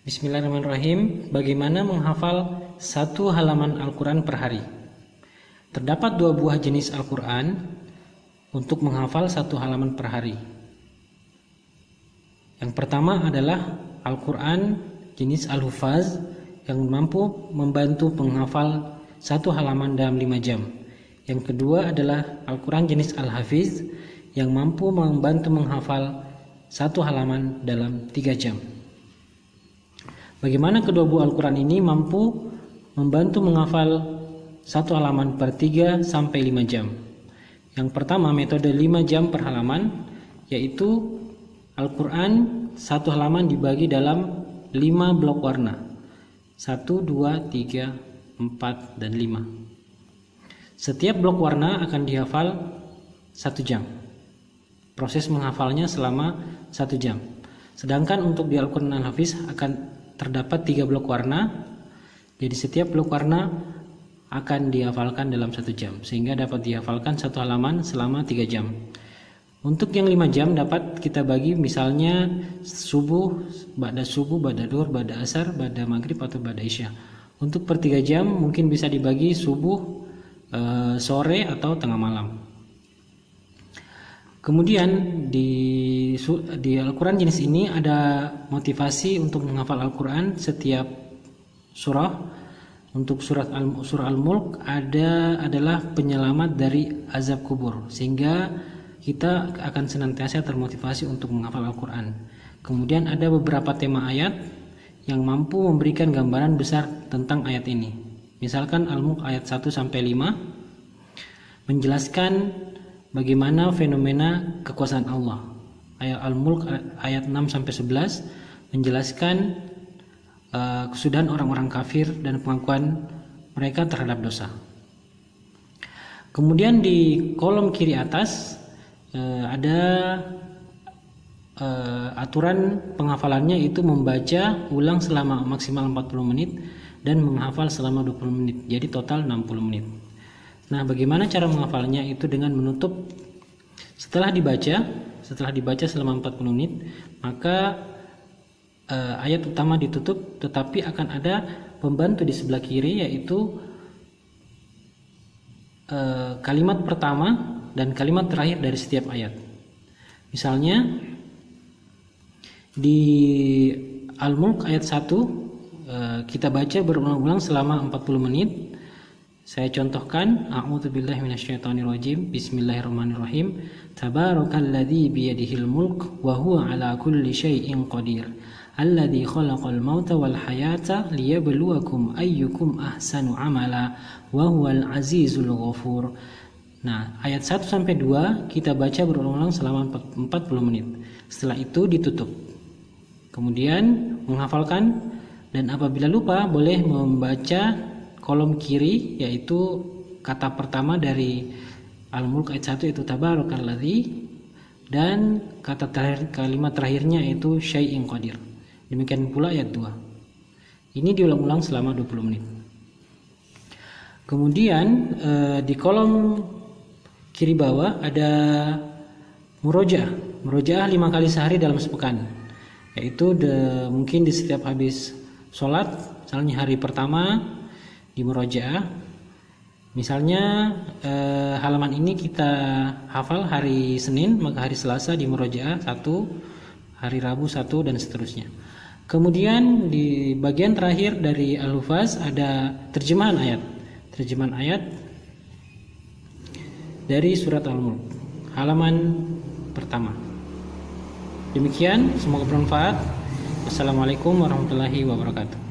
Bismillahirrahmanirrahim. Bagaimana menghafal satu halaman Al-Quran per hari? Terdapat dua buah jenis Al-Quran untuk menghafal satu halaman per hari. Yang pertama adalah Al-Quran jenis Al-Hufaz yang mampu membantu menghafal satu halaman dalam 5 jam. Yang kedua adalah Al-Quran jenis Al-Hafiz yang mampu membantu menghafal satu halaman dalam 3 jam. Bagaimana kedua buah Al-Quran ini mampu membantu menghafal satu halaman per 3 sampai 5 jam. Yang pertama, metode 5 jam per halaman, yaitu Al-Quran satu halaman dibagi dalam 5 blok warna. 1, 2, 3, 4, dan 5. Setiap blok warna akan dihafal 1 jam. Proses menghafalnya selama 1 jam. Sedangkan untuk di Al-Quran Al-Hafiz akan terdapat 3 blok warna. Jadi setiap blok warna akan dihafalkan dalam 1 jam, sehingga dapat dihafalkan satu halaman selama 3 jam. Untuk yang 5 jam dapat kita bagi, misalnya subuh, ba'da duhur, ba'da asar, ba'da maghrib, atau ba'da isya. Untuk per 3 jam mungkin bisa dibagi subuh, sore, atau tengah malam. Kemudian di Al-Quran jenis ini ada motivasi untuk menghafal Al-Quran setiap surah. Untuk surah Al-Mulk adalah penyelamat dari azab kubur, sehingga kita akan senantiasa termotivasi untuk menghafal Al-Quran. Kemudian ada beberapa tema ayat yang mampu memberikan gambaran besar tentang ayat ini. Misalkan Al-Mulk ayat 1 sampai 5 menjelaskan bagaimana fenomena kekuasaan Allah. Ayat Al-Mulk ayat 6 sampai 11 menjelaskan kesudahan orang-orang kafir dan pengakuan mereka terhadap dosa. Kemudian di kolom kiri atas ada aturan penghafalannya, itu membaca ulang selama maksimal 40 menit dan menghafal selama 20 menit. Jadi total 60 menit. Nah, bagaimana cara menghafalnya? Itu dengan menutup. Setelah dibaca selama 40 menit, maka ayat utama ditutup, tetapi akan ada pembantu di sebelah kiri, yaitu kalimat pertama dan kalimat terakhir dari setiap ayat. Misalnya di Al-Mulk ayat 1 kita baca berulang-ulang selama 40 menit. Saya contohkan, a'udzubillahi minasyaitonirrajim. Bismillahirrahmanirrahim. Tabarakalladzi biyadihil mulk wa huwa ala kulli syai'in qadir. Alladzi khalaqal mauta wal hayata liyabluwakum ayyukum ahsanu amala wa huwal azizul ghafur. Nah, ayat 1 sampai 2 kita baca berulang-ulang selama 40 menit. Setelah itu ditutup. Kemudian menghafalkan, dan apabila lupa boleh membaca kolom kiri, yaitu kata pertama dari Al-Mulk ayat 1 itu tabarakalladzi, dan kalimat terakhirnya itu syai'in qadir. Demikian pula ayat 2. Ini diulang-ulang selama 20 menit. Kemudian di kolom kiri bawah ada murojaah 5 kali sehari dalam sepekan, yaitu mungkin di setiap habis sholat. Misalnya hari pertama di murojaah, misalnya halaman ini kita hafal hari Senin, maka hari Selasa di murojaah 1, hari Rabu 1, dan seterusnya. Kemudian di bagian terakhir dari Al-Hufaz ada terjemahan ayat dari surat Al-Mulk halaman pertama. Demikian, semoga bermanfaat. Assalamualaikum warahmatullahi wabarakatuh.